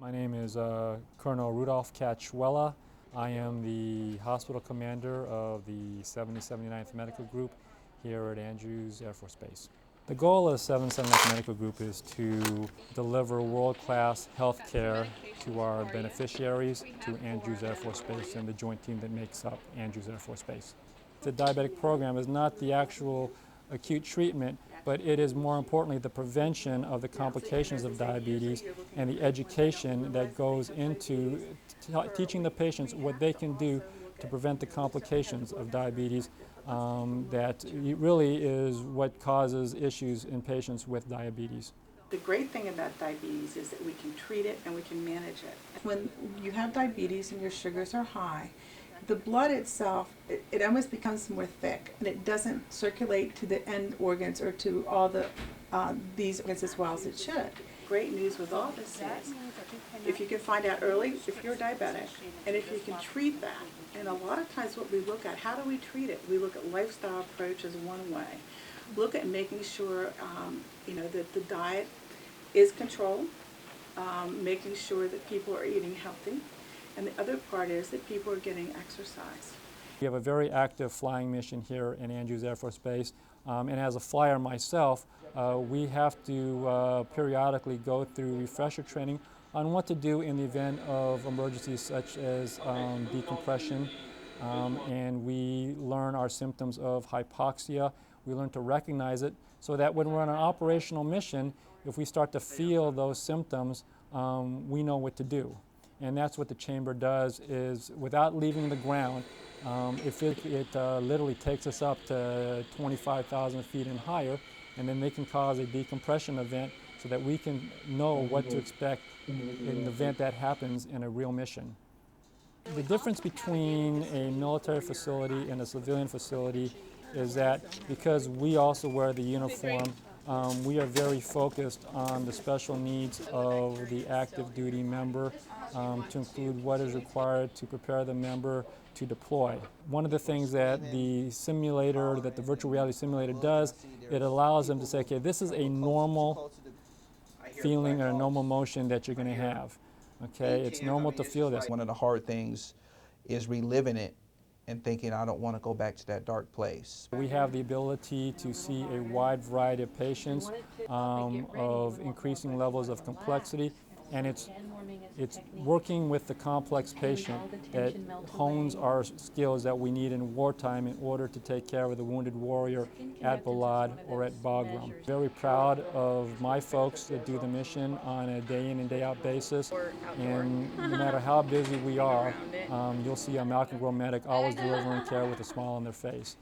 My name is Colonel Rudolph Cachuela. I am the hospital commander of the 7079th Medical Group here at Andrews Air Force Base. The goal of the 779th Medical Group is to deliver world-class health care to our beneficiaries, to Andrews Air Force Base and the joint team that makes up Andrews Air Force Base. The diabetic program is not the actual acute treatment, but it is more importantly the prevention of the complications of diabetes and the education that goes into teaching the patients what they can do to prevent the complications of diabetes that really is what causes issues in patients with diabetes. The great thing about diabetes is that we can treat it and we can manage it. When you have diabetes and your sugars are high, the blood itself, it almost becomes more thick and it doesn't circulate to the end organs or to all these organs as well as it should. Great news with all this is, if you can find out early if you're diabetic and if you can treat that, and a lot of times what we look at, how do we treat it? We look at lifestyle approach as one way. Look at making sure that the diet is controlled, making sure that people are eating healthy, and the other part is that people are getting exercise. We have a very active flying mission here in Andrews Air Force Base, and as a flyer myself, we have to periodically go through refresher training on what to do in the event of emergencies such as decompression, and we learn our symptoms of hypoxia. We learn to recognize it so that when we're on an operational mission, if we start to feel those symptoms, we know what to do. And that's what the chamber does, is without leaving the ground, it literally takes us up to 25,000 feet and higher, and then they can cause a decompression event so that we can know what to expect in the event that happens in a real mission. The difference between a military facility and a civilian facility is that because we also wear the uniform, we are very focused on the special needs of the active duty member, to include what is required to prepare the member to deploy. One of the things that the simulator, that the virtual reality simulator does, it allows them to say, okay, this is a normal feeling or a normal motion that you're going to have. Okay, it's normal to feel this. One of the hard things is reliving it and thinking, I don't want to go back to that dark place. We have the ability to see a wide variety of patients of increasing levels of complexity, and it's working with the complex patient that hones our skills that we need in wartime in order to take care of the wounded warrior at Balad or at Bagram. Very proud of my folks that do the mission on a day in and day out basis, and no matter how busy we are, you'll see a Malcolm Grow medic always delivering care with a smile on their face.